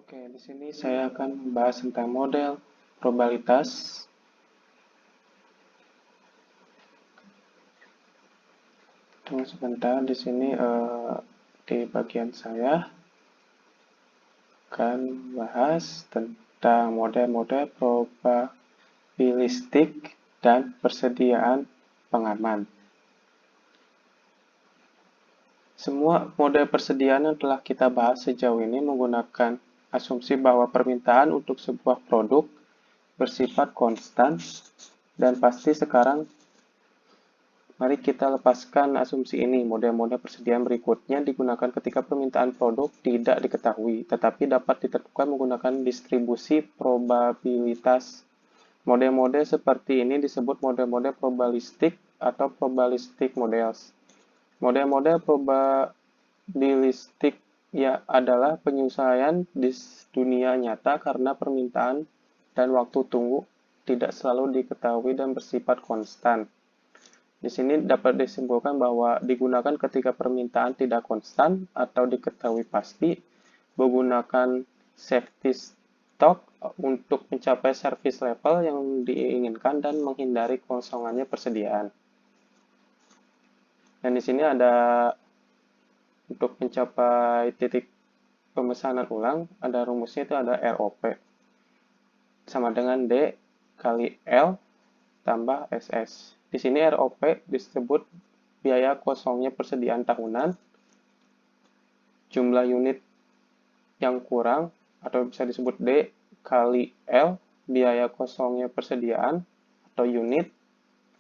Oke, di sini saya akan membahas tentang model probabilitas. Tunggu sebentar, di sini di bagian saya akan membahas tentang model-model probabilistik dan persediaan pengaman. Semua model persediaan yang telah kita bahas sejauh ini menggunakan asumsi bahwa permintaan untuk sebuah produk bersifat konstan dan pasti. Sekarang mari kita lepaskan asumsi ini. Model-model persediaan berikutnya digunakan ketika permintaan produk tidak diketahui, tetapi dapat ditentukan menggunakan distribusi probabilitas. Model-model seperti ini disebut model-model probabilistik atau probabilistic models. Model-model probabilistik adalah penyesuaian di dunia nyata karena permintaan dan waktu tunggu tidak selalu diketahui dan bersifat konstan. Di sini dapat disimpulkan bahwa digunakan ketika permintaan tidak konstan atau diketahui pasti, menggunakan safety stock untuk mencapai service level yang diinginkan dan menghindari kosongannya persediaan. Dan di sini ada untuk mencapai titik pemesanan ulang, ada rumusnya itu ada ROP sama dengan D kali L tambah SS. Di sini ROP disebut biaya kosongnya persediaan tahunan, jumlah unit yang kurang, atau bisa disebut D kali L, biaya kosongnya persediaan atau unit,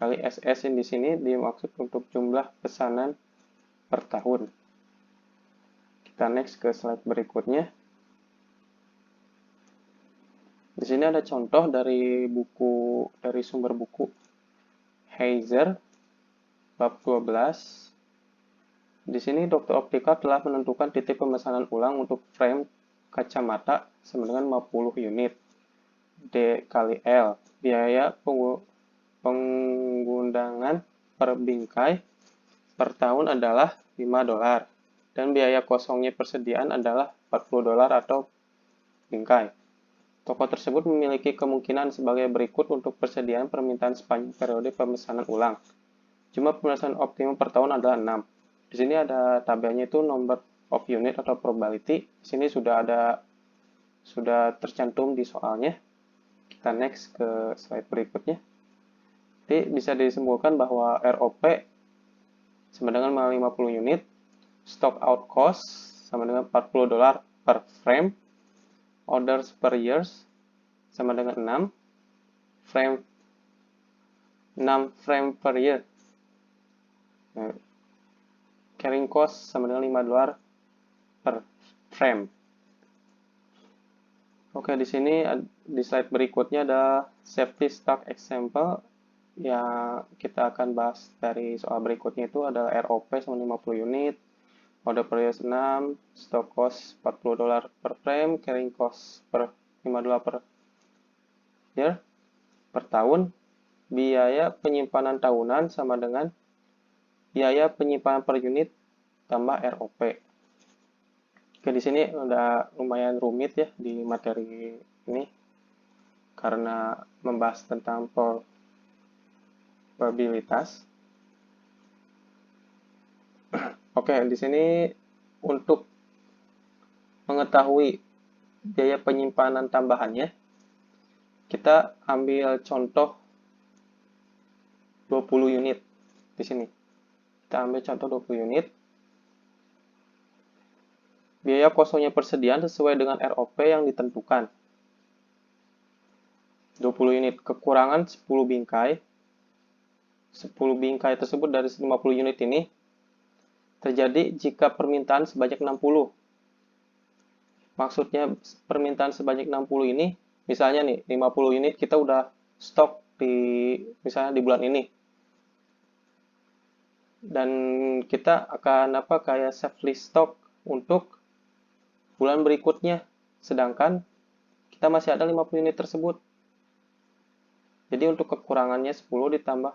kali SS yang di sini dimaksud untuk jumlah pesanan per tahun. Kita next ke slide berikutnya. Di sini ada contoh dari sumber buku Heiser bab 12. Di sini Dr. Optika telah menentukan titik pemesanan ulang untuk frame kacamata sama dengan 50 unit. D kali L, biaya penggundangan per bingkai per tahun adalah $5 dan biaya kosongnya persediaan adalah $40 atau bingkai. Toko tersebut memiliki kemungkinan sebagai berikut untuk persediaan permintaan sepanjang periode pemesanan ulang. Jumlah pemesanan optimum per tahun adalah 6. Di sini ada tabelnya itu number of unit atau probability. Di sini sudah tercantum di soalnya. Kita next ke slide berikutnya. Jadi bisa disimpulkan bahwa ROP sama dengan 50 unit, stock out cost sama dengan $40 per frame, orders per years sama dengan 6 frame per year. Carrying cost sama dengan $5 per frame. Oke, di sini di slide berikutnya ada safety stock example yang kita akan bahas dari soal berikutnya. Itu ada ROP sama 50 unit, order per year 6, stock cost $40 per frame, carrying cost per $5 per year per tahun, biaya penyimpanan tahunan sama dengan biaya penyimpanan per unit tambah ROP. Oke, di sini udah lumayan rumit ya di materi ini karena membahas tentang probabilitas. Oke, di sini untuk mengetahui biaya penyimpanan tambahannya, kita ambil contoh 20 unit di sini. Kita ambil contoh 20 unit. Biaya kosongnya persediaan sesuai dengan ROP yang ditentukan. 20 unit, kekurangan 10 bingkai. 10 bingkai tersebut dari 50 unit ini terjadi jika permintaan sebanyak 60. Maksudnya permintaan sebanyak 60 ini, misalnya nih 50 unit kita udah stok misalnya di bulan ini. Dan kita akan kayak safety stock untuk bulan berikutnya. Sedangkan kita masih ada 50 unit tersebut. Jadi untuk kekurangannya 10 ditambah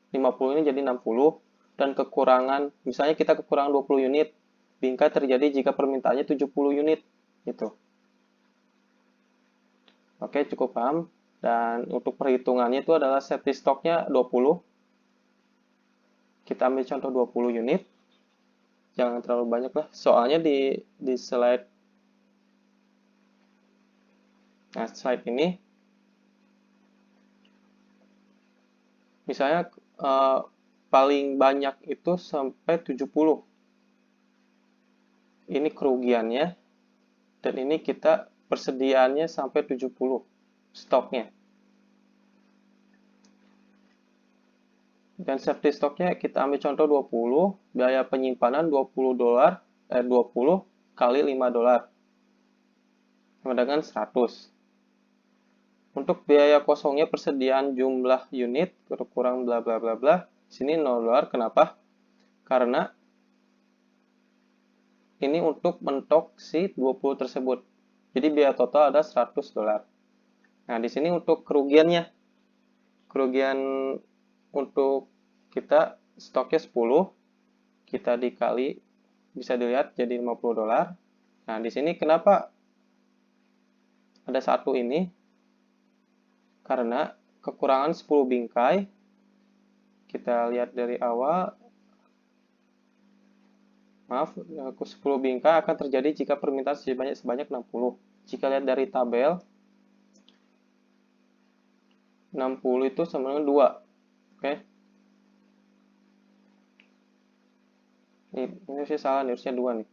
50 ini jadi 60. Dan kekurangan, misalnya kita kekurangan 20 unit, bingkai terjadi jika permintaannya 70 unit. Gitu. Oke, cukup paham. Dan untuk perhitungannya itu adalah safety stocknya 20. Kita ambil contoh 20 unit. Jangan terlalu banyak lah. Soalnya di slide, nah slide ini, misalnya paling banyak itu sampai 70. Ini kerugiannya. Dan ini kita persediaannya sampai 70 stoknya. Dan safety stocknya kita ambil contoh 20, biaya penyimpanan $20, 20 kali $5, sama dengan 100. Untuk biaya kosongnya persediaan jumlah unit kurang bla bla bla bla. Sini $0. Kenapa? Karena ini untuk mentok si 20 tersebut. Jadi biaya total ada $100. Nah, di sini untuk kerugiannya. Kerugian untuk kita stoknya 10, kita dikali, bisa dilihat jadi $50. Nah, di sini kenapa ada satu ini? Karena kekurangan 10 bingkai. Kita lihat dari awal. Maaf, 10 bingkai akan terjadi jika permintaan sebanyak 60. Jika lihat dari tabel, 60 itu sama dengan 2. Oke. Ini harusnya salah, ini harusnya 2 nih.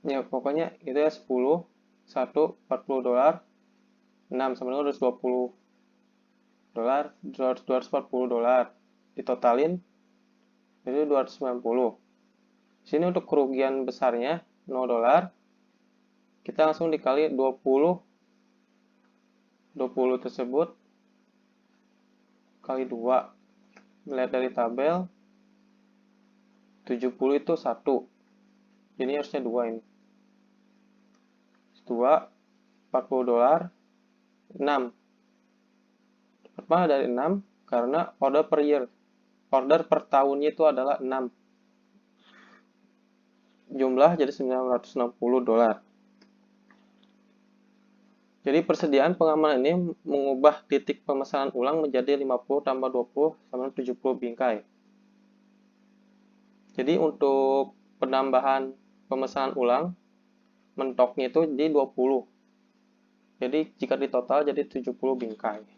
Ya, pokoknya itu ya 10, 1, $40, 6 sama dengan $220, $240. Ditotalin, itu 290. Sini untuk kerugian besarnya, $0. Kita langsung dikali 20. 20 tersebut kali 2. Melihat dari tabel, 70 itu 1. Jadi harusnya 2 ini. 2, $40, 6. Kenapa dari 6? Karena order per year. Order per tahunnya itu adalah 6. Jumlah jadi $960. Jadi persediaan pengamanan ini mengubah titik pemesanan ulang menjadi 50 tambah 20 sama 70 bingkai. Jadi untuk penambahan pemesanan ulang, mentoknya itu di 20. Jadi jika ditotal jadi 70 bingkai.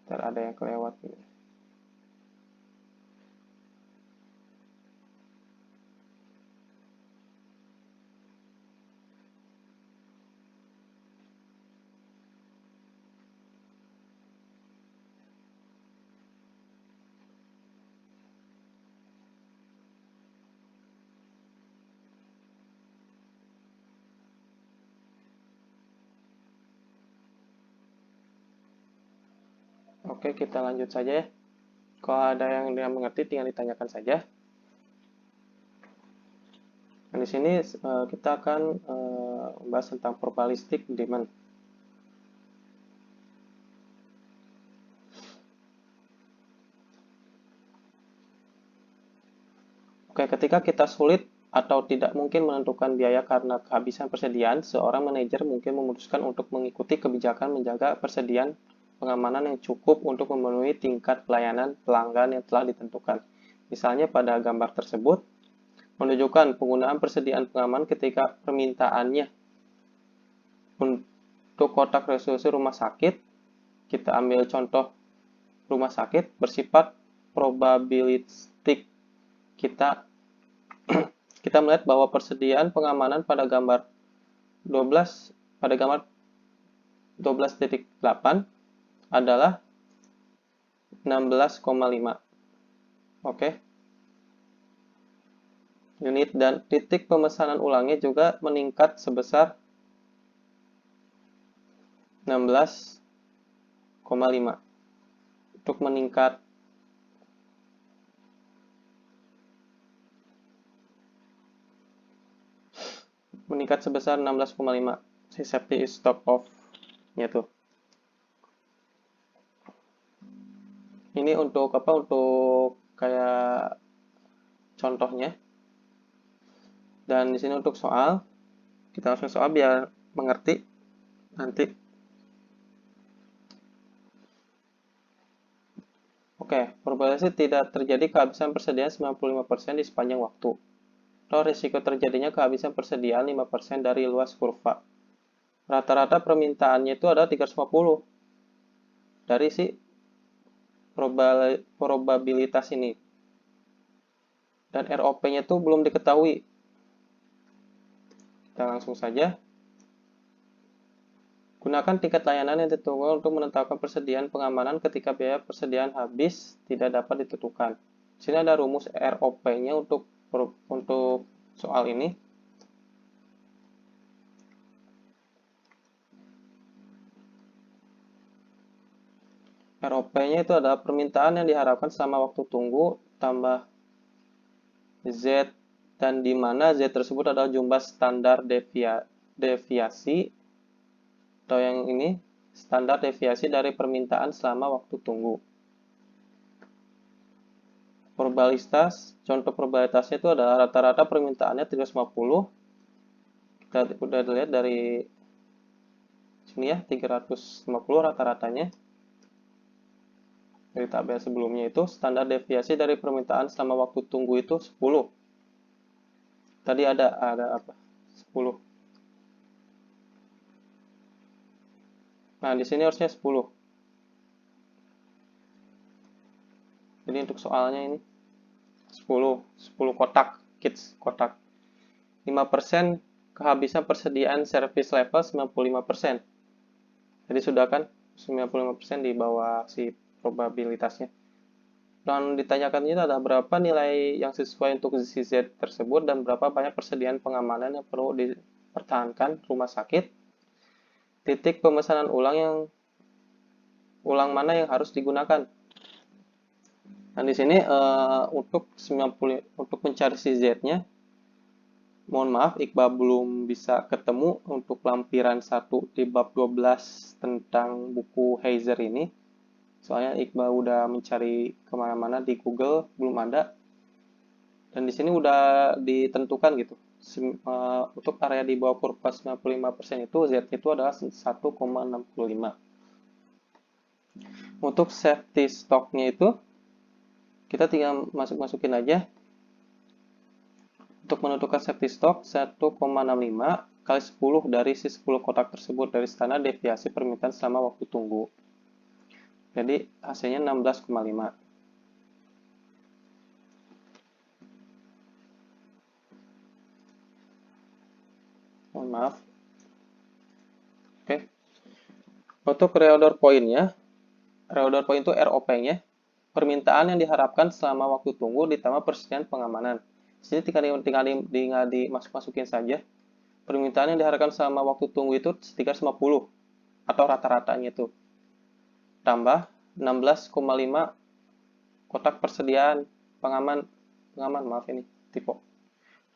Ntar ada yang kelewat ini. Oke, kita lanjut saja ya. Kalau ada yang tidak mengerti, tinggal ditanyakan saja. Nah, di sini kita akan membahas tentang probabilistic demand. Oke, ketika kita sulit atau tidak mungkin menentukan biaya karena kehabisan persediaan, seorang manajer mungkin memutuskan untuk mengikuti kebijakan menjaga persediaan pengamanan yang cukup untuk memenuhi tingkat pelayanan pelanggan yang telah ditentukan. Misalnya pada gambar tersebut, menunjukkan penggunaan persediaan pengaman ketika permintaannya untuk kotak resolusi rumah sakit. Kita ambil contoh rumah sakit bersifat probabilistik. Kita melihat bahwa persediaan pengamanan pada gambar 12.8 adalah 16,5. Oke. Unit dan titik pemesanan ulangnya juga meningkat sebesar 16,5. Untuk meningkat meningkat sebesar 16,5 si safety stock off-nya tuh. Ini untuk apa? Untuk kayak contohnya. Dan di sini untuk soal, kita langsung soal biar mengerti nanti. Oke, probabilitas tidak terjadi kehabisan persediaan 95% di sepanjang waktu. Atau risiko terjadinya kehabisan persediaan 5% dari luas kurva. Rata-rata permintaannya itu adalah 350 dari si probabilitas ini. Dan ROP-nya itu belum diketahui. Kita langsung saja. Gunakan tiket layanan yang ditentukan untuk menetapkan persediaan pengamanan ketika biaya persediaan habis tidak dapat ditentukan. Di sini ada rumus ROP-nya untuk soal ini. ROP-nya itu adalah permintaan yang diharapkan selama waktu tunggu tambah Z, dan di mana Z tersebut adalah jumlah standar deviasi atau yang ini standar deviasi dari permintaan selama waktu tunggu. Probabilitas, contoh probabilitasnya itu adalah rata-rata permintaannya 350. Kita udah lihat dari sini ya, 350 rata-ratanya. Dari tabel sebelumnya itu standar deviasi dari permintaan selama waktu tunggu itu 10. Tadi ada apa? 10. Nah, di sini harusnya 10. Jadi untuk soalnya ini 10 kotak, kits kotak. 5% kehabisan persediaan service level 95%. Jadi sudah kan 95% di bawah si probabilitasnya. Dan ditanyakan itu ada berapa nilai yang sesuai untuk si Z tersebut dan berapa banyak persediaan pengamanan yang perlu dipertahankan rumah sakit. Titik pemesanan ulang mana yang harus digunakan. Nah, di sini untuk mencari si Z-nya, mohon maaf, Iqbal belum bisa ketemu untuk lampiran 1 di bab 12 tentang buku Heiser ini. Soalnya Iqbal udah mencari kemana-mana di Google, belum ada. Dan di sini udah ditentukan gitu. Untuk area di bawah kurva 95% itu, Z itu adalah 1,65. Untuk safety stock-nya itu, kita tinggal masukin aja. Untuk menentukan safety stock 1,65 kali 10 dari si 10 kotak tersebut dari standar deviasi permintaan selama waktu tunggu. Jadi hasilnya 16,5. Mohon maaf. Oke. Untuk reorder point-nya, reorder point itu ROP-nya, permintaan yang diharapkan selama waktu tunggu ditambah persediaan pengamanan. Di sini tinggal dimasukin saja. Permintaan yang diharapkan selama waktu tunggu itu 350 atau rata-ratanya itu. Tambah 16,5 kotak persediaan pengaman maaf ini tipe.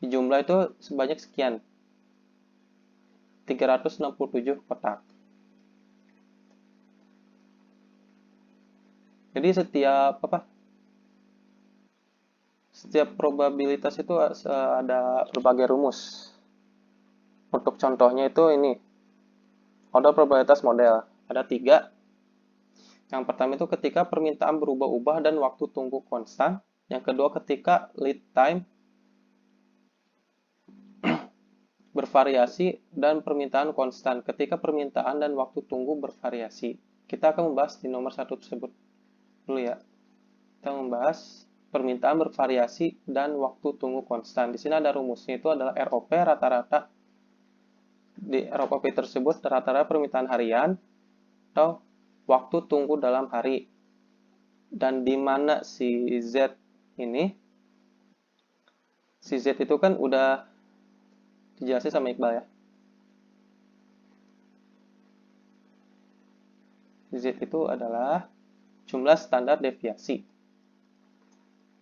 Di jumlah itu sebanyak sekian. 367 kotak. Jadi setiap probabilitas itu ada berbagai rumus. Untuk contohnya itu ini, order probabilitas model. Ada 3. Yang pertama itu ketika permintaan berubah-ubah dan waktu tunggu konstan. Yang kedua ketika lead time bervariasi dan permintaan konstan. Ketika permintaan dan waktu tunggu bervariasi. Kita akan membahas di nomor 1 tersebut dulu ya. Kita membahas permintaan bervariasi dan waktu tunggu konstan. Di sini ada rumusnya, itu adalah ROP rata-rata. Di ROP tersebut rata-rata permintaan harian atau waktu tunggu dalam hari. Dan di mana si Z ini, si Z itu kan udah dijelasin sama Iqbal ya. Z itu adalah jumlah standar deviasi.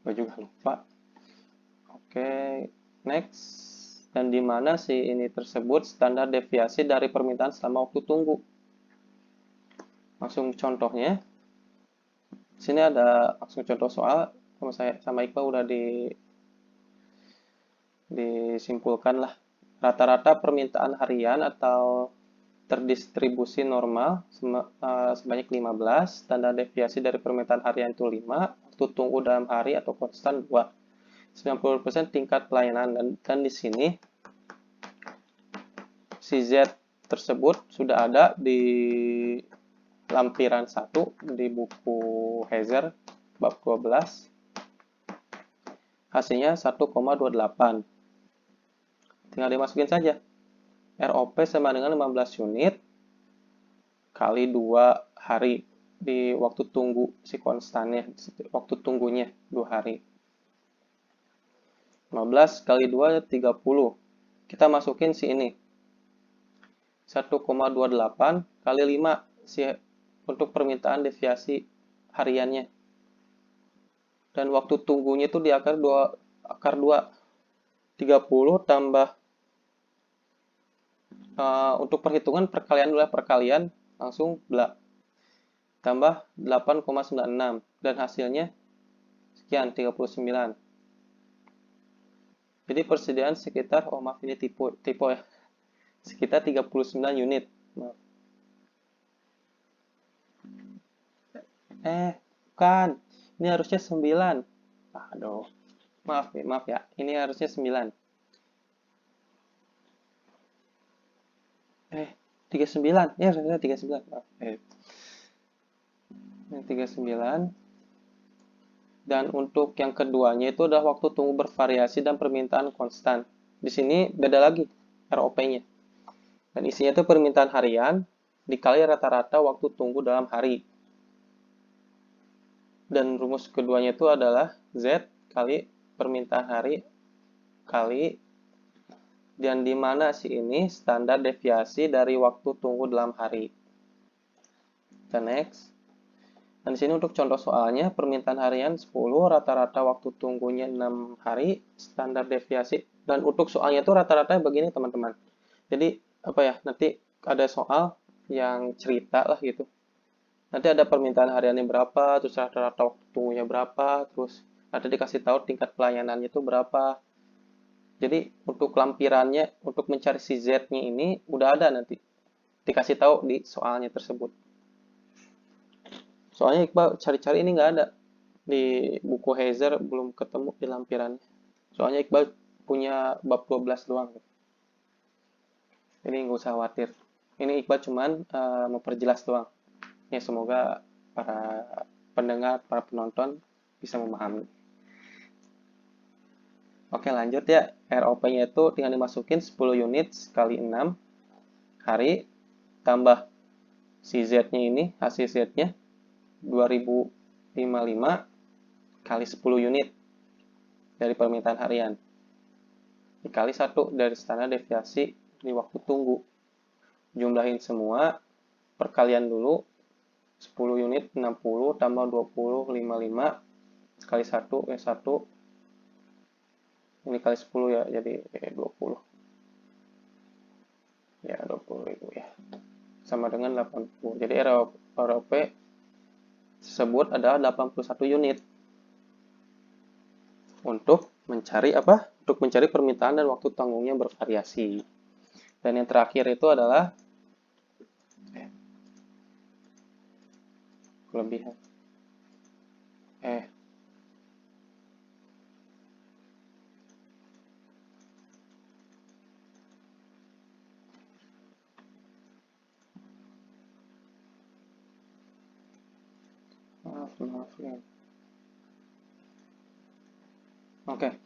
Gue juga lupa. Oke, next. dan di mana si ini tersebut standar deviasi dari permintaan selama waktu tunggu. Langsung contohnya. Sini ada langsung contoh soal sama Iqbal udah disimpulkan lah. Rata-rata permintaan harian atau terdistribusi normal sebanyak 15, standar deviasi dari permintaan harian itu 5, waktu tunggu dalam hari atau konstan 2. 90% tingkat pelayanan dan di sini si Z tersebut sudah ada di lampiran 1 di buku Heiser bab 12. Hasilnya 1,28. Tinggal dimasukin saja. ROP sama dengan 15 unit kali 2 hari di waktu tunggu si konstannya, waktu tunggunya 2 hari. 15 kali 2 30. Kita masukin si ini. 1,28 kali 5 si untuk permintaan deviasi hariannya. Dan waktu tunggunya itu di akar 2 30 tambah untuk perhitungan perkalian dulu ya, perkalian langsung tambah 8,96 dan hasilnya sekian 39. Jadi persediaan sekitar maaf ini tipe ya. Sekitar 39 unit. Maaf. Bukan. Ini harusnya 9. Aduh. Maaf ya. Ini harusnya 9. 39. Ya, harusnya 39. Maaf. 39. Dan untuk yang keduanya itu adalah waktu tunggu bervariasi dan permintaan konstan. Di sini beda lagi ROP-nya. Dan isinya itu permintaan harian dikali rata-rata waktu tunggu dalam hari. Dan rumus keduanya itu adalah Z kali permintaan hari kali dan di mana si ini standar deviasi dari waktu tunggu dalam hari. Kita next. Dan di sini untuk contoh soalnya, permintaan harian 10, rata-rata waktu tunggunya 6 hari, standar deviasi. Dan untuk soalnya itu rata-rata begini teman-teman. Jadi, nanti ada soal yang cerita lah gitu. Nanti ada permintaan hariannya berapa, terus rata-rata waktu tunggunya berapa, terus nanti dikasih tahu tingkat pelayanannya itu berapa. Jadi, untuk lampirannya, untuk mencari si Z-nya ini, udah ada nanti. Dikasih tahu di soalnya tersebut. Soalnya Iqbal cari-cari ini nggak ada. Di buku Heiser belum ketemu di lampirannya. Soalnya Iqbal punya bab 12 doang. Ini nggak usah khawatir. Ini Iqbal cuman memperjelas doang. Ya semoga para pendengar, para penonton bisa memahami. Oke lanjut ya. ROP-nya itu tinggal dimasukin 10 unit kali 6 hari tambah si Z-nya ini, hasil Z-nya 2055 kali 10 unit dari permintaan harian dikali 1 dari standar deviasi di waktu tunggu. Jumlahin semua, perkalian dulu 10 unit 60 tambah 20 55 kali 1 1 ini kali 10 ya jadi 20 ya 20.000 ya sama dengan 80. Jadi ROP tersebut adalah 81 unit untuk mencari Untuk mencari permintaan dan waktu tanggungnya bervariasi. Dan yang terakhir itu adalah kelebihan. Maaf ya. Oke.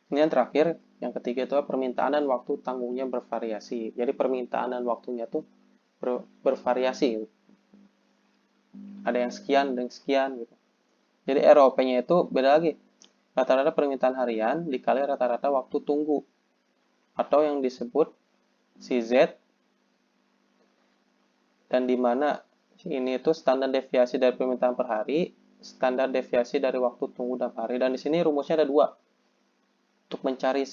Ini yang terakhir, yang ketiga itu permintaan dan waktu tanggungnya bervariasi. Jadi permintaan dan waktunya tuh bervariasi. Ada yang sekian, ada yang sekian gitu. Jadi ROP-nya itu beda lagi. Rata-rata permintaan harian dikali rata-rata waktu tunggu. Atau yang disebut CZ. Dan di mana ini itu standar deviasi dari permintaan per hari, standar deviasi dari waktu tunggu dalam hari. Dan di sini rumusnya ada 2. untuk mencari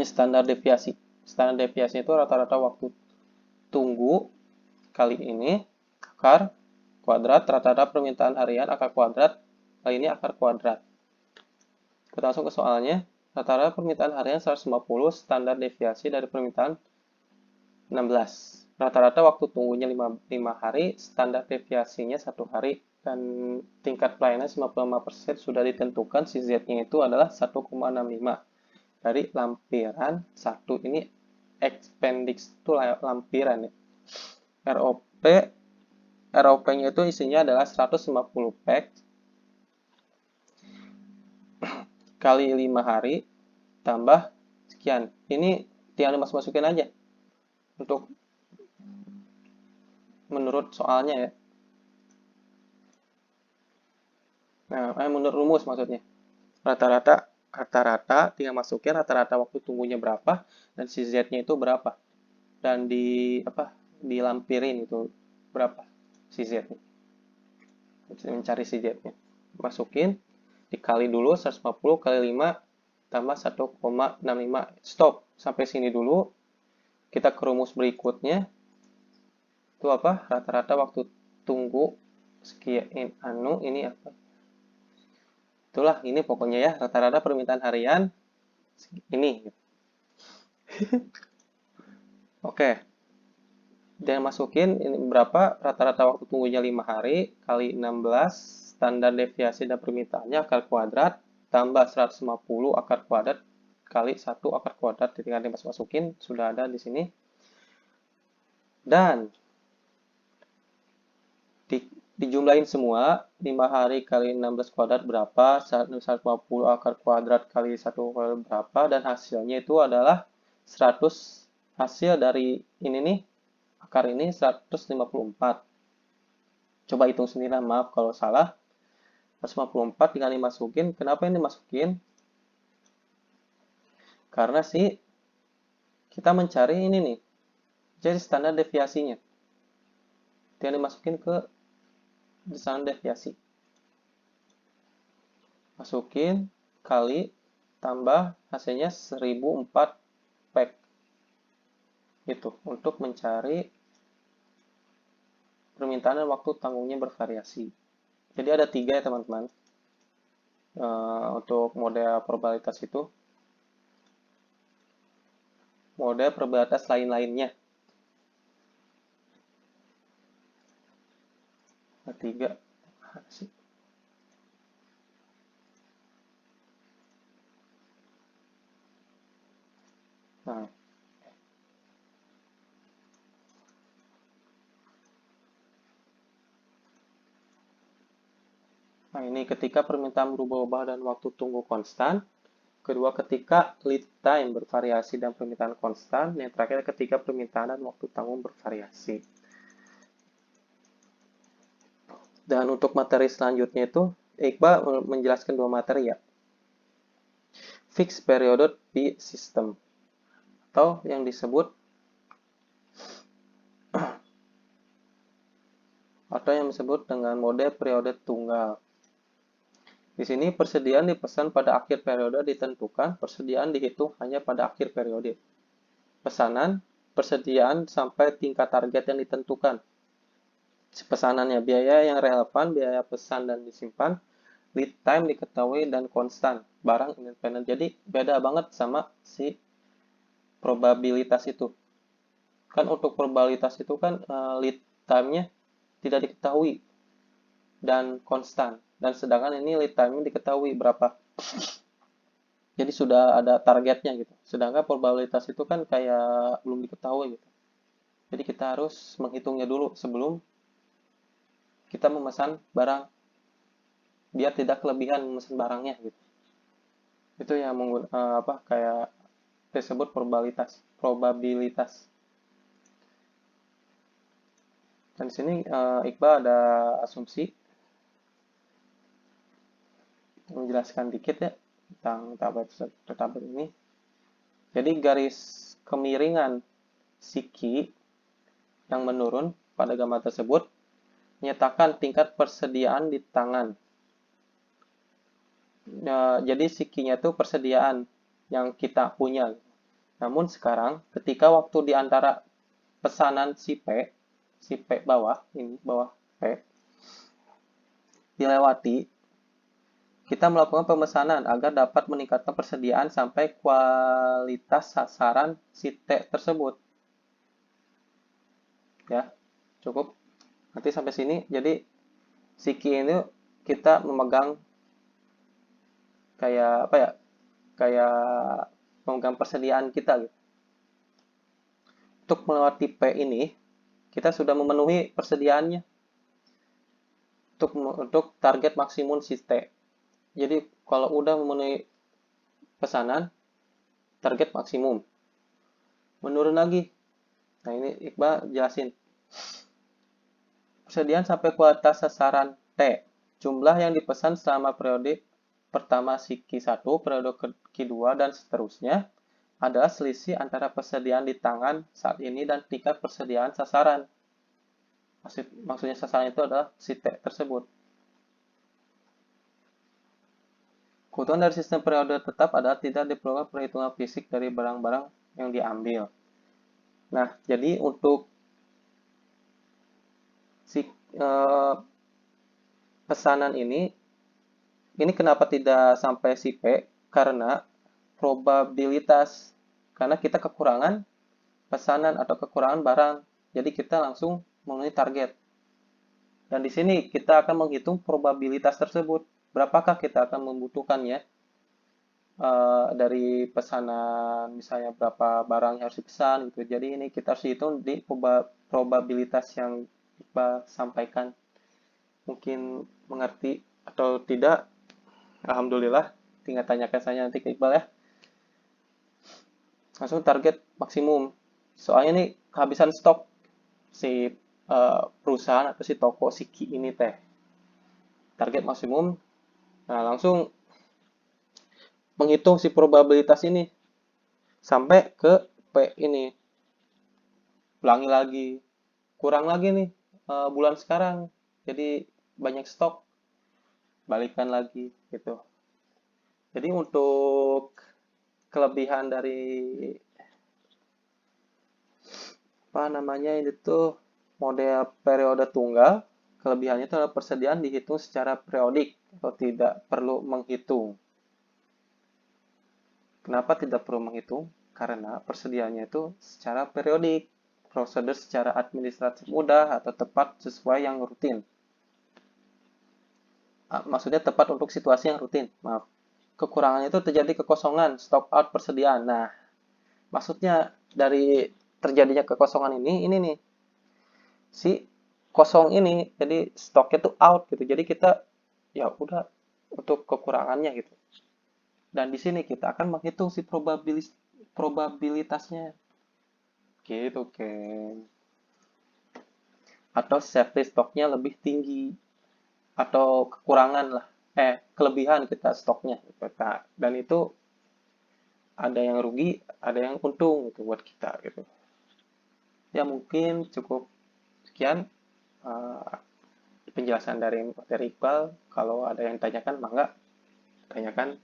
standar deviasi. Standar deviasi itu rata-rata waktu tunggu kali ini akar kuadrat, rata-rata permintaan harian akar kuadrat, kali ini akar kuadrat. Kita langsung ke soalnya. Rata-rata permintaan harian 150, standar deviasi dari permintaan 16. Rata-rata waktu tunggunya 5 hari, standar deviasinya 1 hari, dan tingkat pelayanan 95% sudah ditentukan. Si Z-nya itu adalah 1,65. Dari lampiran 1 ini appendix itu lampiran ya. ROP-nya itu isinya adalah 150 pack kali 5 hari tambah sekian. Ini tinggal dimasukin aja untuk menurut soalnya ya. Nah, menurut rumus maksudnya. Rata-rata tinggal masukin rata-rata waktu tunggunya berapa dan si Z-nya itu berapa. Dan dilampirin itu berapa si Z-nya. Mencari si Z-nya. Masukin, dikali dulu 150 kali 5 tambah 1,65. Stop sampai sini dulu. Kita ke rumus berikutnya. Itu apa? Rata-rata waktu tunggu sekian ini apa? Itulah ini pokoknya ya, rata-rata permintaan harian ini. Oke. Dan masukin ini berapa? Rata-rata waktu tunggunya 5 hari kali 16 standar deviasi dan permintaannya akar kuadrat tambah 150 akar kuadrat kali 1 akar kuadrat, tinggal dimasukin, sudah ada di sini. Dan dijumlahin semua, 5 hari kali 16 kuadrat berapa, 150 akar kuadrat kali 1 kuadrat berapa, dan hasilnya itu adalah 100, hasil dari ini nih, akar ini 154. Coba hitung sendiri, maaf kalau salah. 154 tinggal dimasukin. Kenapa ini dimasukin? Karena kita mencari ini nih. Jadi standar deviasinya. Tinggal dimasukin ke standar deviasi. Masukin kali tambah hasilnya 1004 pack. Itu untuk mencari permintaan dan waktu tanggungnya bervariasi. Jadi ada 3 ya teman-teman. Untuk model probabilitas itu. Model probabilitas lain-lainnya. Ada 3. Nah, ini ketika permintaan berubah-ubah dan waktu tunggu konstan. Kedua, ketika lead time bervariasi dan permintaan konstan. Yang terakhir, ketika permintaan dan waktu tanggung bervariasi. Dan untuk materi selanjutnya itu, Iqbal menjelaskan 2 materi ya. Fixed Period P System. Atau yang disebut dengan mode periode tunggal. Di sini persediaan dipesan pada akhir periode ditentukan, persediaan dihitung hanya pada akhir periode. Persediaan sampai tingkat target yang ditentukan. Pesanannya biaya yang relevan, biaya pesan dan disimpan, lead time diketahui dan konstan, barang independen. Jadi beda banget sama si probabilitas itu. Kan untuk probabilitas itu kan lead time-nya tidak diketahui dan konstan. Dan sedangkan ini lead time-nya diketahui berapa. Jadi sudah ada targetnya gitu. Sedangkan probabilitas itu kan kayak belum diketahui gitu. Jadi kita harus menghitungnya dulu sebelum kita memesan barang, biar tidak kelebihan memesan barangnya gitu. Itu yang kayak disebut probabilitas. Dan di sini Iqbal ada asumsi menjelaskan dikit ya tentang tabel ini. Jadi garis kemiringan Q yang menurun pada gambar tersebut menyatakan tingkat persediaan di tangan. Jadi sikinya itu persediaan yang kita punya. Namun sekarang ketika waktu di antara pesanan si P bawah, ini bawah P, dilewati, kita melakukan pemesanan agar dapat meningkatkan persediaan sampai kualitas sasaran si T tersebut. Ya, cukup. Nanti sampai sini, jadi siki ini kita memegang kayak apa ya? Kayak memegang persediaan kita gitu. Untuk melewati P ini, kita sudah memenuhi persediaannya untuk target maksimum si T. Jadi kalau udah memenuhi pesanan, target maksimum. Menurun lagi. Nah ini Iqbal jelasin. Persediaan sampai kualitas sasaran T. Jumlah yang dipesan selama periode pertama Q1, periode Q2, dan seterusnya adalah selisih antara persediaan di tangan saat ini dan tingkat persediaan sasaran. Maksudnya sasaran itu adalah si T tersebut. Keuntungan dari sistem periode tetap adalah tidak diperlukan perhitungan fisik dari barang-barang yang diambil. Nah, jadi untuk si pesanan ini kenapa tidak sampai si P? Karena probabilitas. Karena kita kekurangan pesanan atau kekurangan barang. Jadi kita langsung memenuhi target. Dan di sini kita akan menghitung probabilitas tersebut. Berapakah kita akan membutuhkannya dari pesanan, misalnya berapa barang yang harus dipesan gitu. Jadi ini kita harus hitung di probabilitas yang kita sampaikan. Mungkin mengerti atau tidak? Alhamdulillah. Tinggal tanyakan saja nanti ke Iqbal ya. Langsung target maksimum. Soalnya ini kehabisan stok si perusahaan atau si toko si Ki ini teh. Target maksimum. Nah, langsung menghitung si probabilitas ini sampai ke P ini. Ulangi lagi. Kurang lagi nih bulan sekarang. Jadi banyak stok. Balikan lagi gitu. Jadi untuk kelebihan dari apa namanya ini tuh model periode tunggal, kelebihannya itu adalah persediaan dihitung secara periodik atau tidak perlu menghitung. Kenapa tidak perlu menghitung? Karena persediaannya itu secara periodik, prosedur secara administratif mudah atau tepat sesuai yang rutin. Maksudnya tepat untuk situasi yang rutin. Maaf. Kekurangannya itu terjadi kekosongan, stock out persediaan. Nah, maksudnya dari terjadinya kekosongan ini nih si kosong ini, jadi stoknya tuh out gitu. Jadi kita ya udah untuk kekurangannya gitu. Dan di sini kita akan menghitung si probabilitasnya gitu kan. Atau safety stoknya lebih tinggi atau kekurangan lah. Kelebihan kita stoknya gitu. Nah, dan itu ada yang rugi, ada yang untung gitu buat kita gitu. Ya mungkin cukup sekian uh, penjelasan dari Iqbal. Kalau ada yang tanyakan, mangga tanyakan.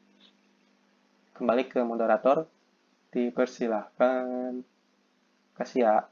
Kembali ke moderator, dipersilahkan. Kasih ya.